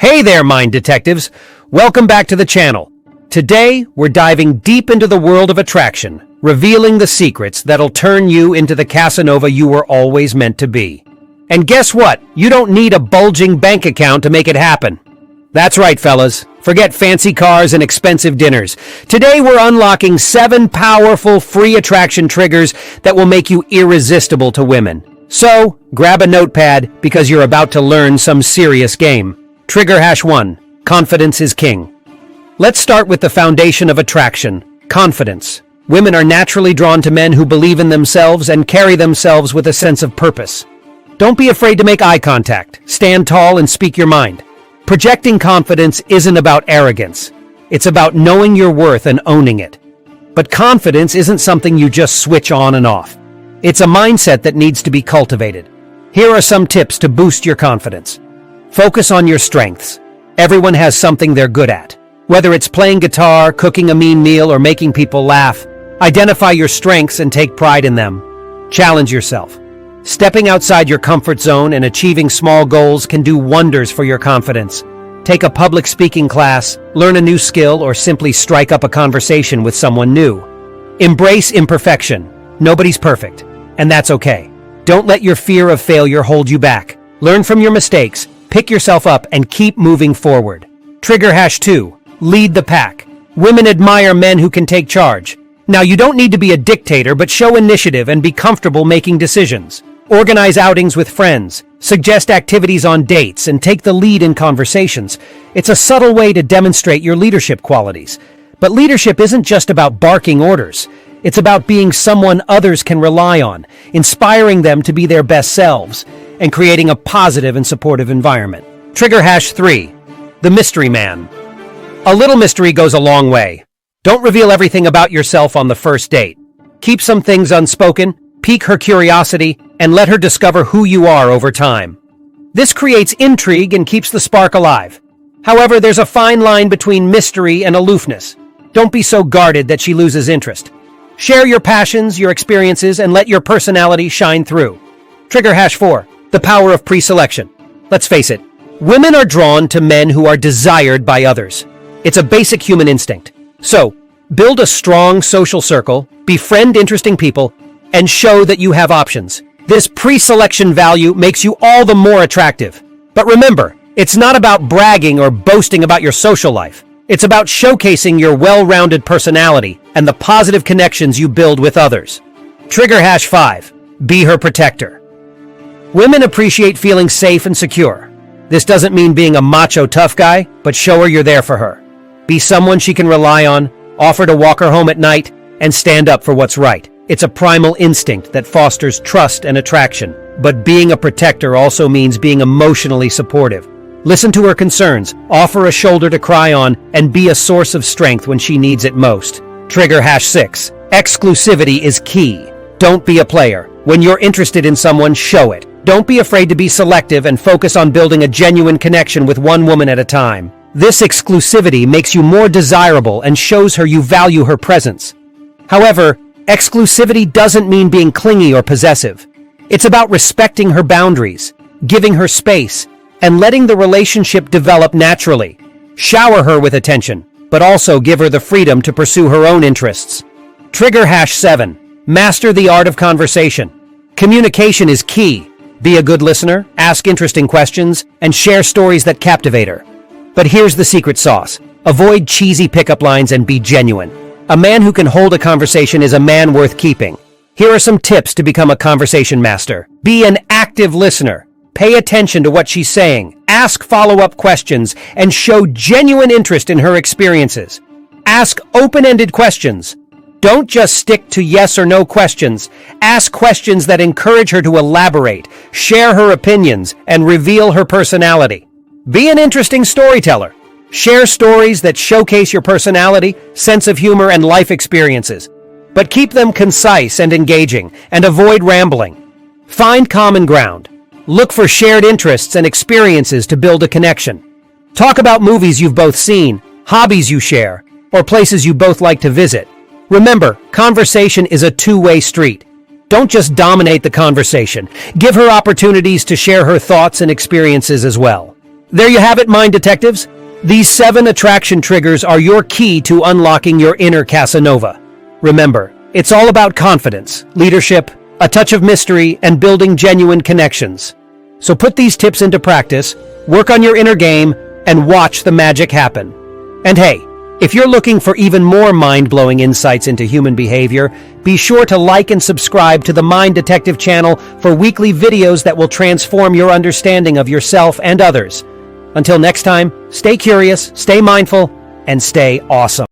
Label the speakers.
Speaker 1: Hey there, mind detectives! Welcome back to the channel. Today, we're diving deep into the world of attraction, revealing the secrets that'll turn you into the Casanova you were always meant to be. And guess what? You don't need a bulging bank account to make it happen. That's right, fellas. Forget fancy cars and expensive dinners. Today, we're unlocking 7 powerful free attraction triggers that will make you irresistible to women. So, grab a notepad because you're about to learn some serious game. Trigger hash 1. Confidence is king. Let's start with the foundation of attraction, confidence. Women are naturally drawn to men who believe in themselves and carry themselves with a sense of purpose. Don't be afraid to make eye contact. Stand tall and speak your mind. Projecting confidence isn't about arrogance. It's about knowing your worth and owning it. But confidence isn't something you just switch on and off. It's a mindset that needs to be cultivated. Here are some tips to boost your confidence. Focus on your strengths. Everyone has something they're good at. Whether it's playing guitar, cooking a mean meal, or making people laugh, identify your strengths and take pride in them. Challenge yourself. Stepping outside your comfort zone and achieving small goals can do wonders for your confidence. Take a public speaking class, learn a new skill, or simply strike up a conversation with someone new. Embrace imperfection. Nobody's perfect, and that's okay. Don't let your fear of failure hold you back. Learn from your mistakes, pick yourself up, and keep moving forward. Trigger hash 2. Lead the pack. Women admire men who can take charge. Now, you don't need to be a dictator, but show initiative and be comfortable making decisions. Organize outings with friends, suggest activities on dates, and take the lead in conversations. It's a subtle way to demonstrate your leadership qualities. But leadership isn't just about barking orders. It's about being someone others can rely on, inspiring them to be their best selves, and creating a positive and supportive environment. Trigger hash 3. The mystery man. A little mystery goes a long way. Don't reveal everything about yourself on the first date. Keep some things unspoken, pique her curiosity, and let her discover who you are over time. This creates intrigue and keeps the spark alive. However, there's a fine line between mystery and aloofness. Don't be so guarded that she loses interest. Share your passions, your experiences, and let your personality shine through. Trigger hash 4. The power of pre-selection. Let's face it, women are drawn to men who are desired by others. It's a basic human instinct. So, build a strong social circle, befriend interesting people, and show that you have options. This pre-selection value makes you all the more attractive. But remember, it's not about bragging or boasting about your social life. It's about showcasing your well-rounded personality and the positive connections you build with others. Trigger hash 5. Be her protector. Women appreciate feeling safe and secure. This doesn't mean being a macho tough guy, but show her you're there for her. Be someone she can rely on, offer to walk her home at night, and stand up for what's right. It's a primal instinct that fosters trust and attraction. But being a protector also means being emotionally supportive. Listen to her concerns, offer a shoulder to cry on, and be a source of strength when she needs it most. Trigger hash 6. Exclusivity is key. Don't be a player. When you're interested in someone, show it. Don't be afraid to be selective and focus on building a genuine connection with one woman at a time. This exclusivity makes you more desirable and shows her you value her presence. However, exclusivity doesn't mean being clingy or possessive. It's about respecting her boundaries, giving her space, and letting the relationship develop naturally. Shower her with attention, but also give her the freedom to pursue her own interests. Trigger hash 7. Master the art of conversation. Communication is key. Be a good listener, ask interesting questions, and share stories that captivate her. But here's the secret sauce. Avoid cheesy pickup lines and be genuine. A man who can hold a conversation is a man worth keeping. Here are some tips to become a conversation master. Be an active listener. Pay attention to what she's saying. Ask follow-up questions and show genuine interest in her experiences. Ask open-ended questions. Don't just stick to yes or no questions. Ask questions that encourage her to elaborate, share her opinions, and reveal her personality. Be an interesting storyteller. Share stories that showcase your personality, sense of humor, and life experiences. But keep them concise and engaging, and avoid rambling. Find common ground. Look for shared interests and experiences to build a connection. Talk about movies you've both seen, hobbies you share, or places you both like to visit. Remember, conversation is a two-way street. Don't just dominate the conversation. Give her opportunities to share her thoughts and experiences as well. There you have it, mind detectives. These 7 attraction triggers are your key to unlocking your inner Casanova. Remember, it's all about confidence, leadership, a touch of mystery, and building genuine connections. So put these tips into practice, work on your inner game, and watch the magic happen. And hey, if you're looking for even more mind-blowing insights into human behavior, be sure to like and subscribe to the Mind Detective channel for weekly videos that will transform your understanding of yourself and others. Until next time, stay curious, stay mindful, and stay awesome.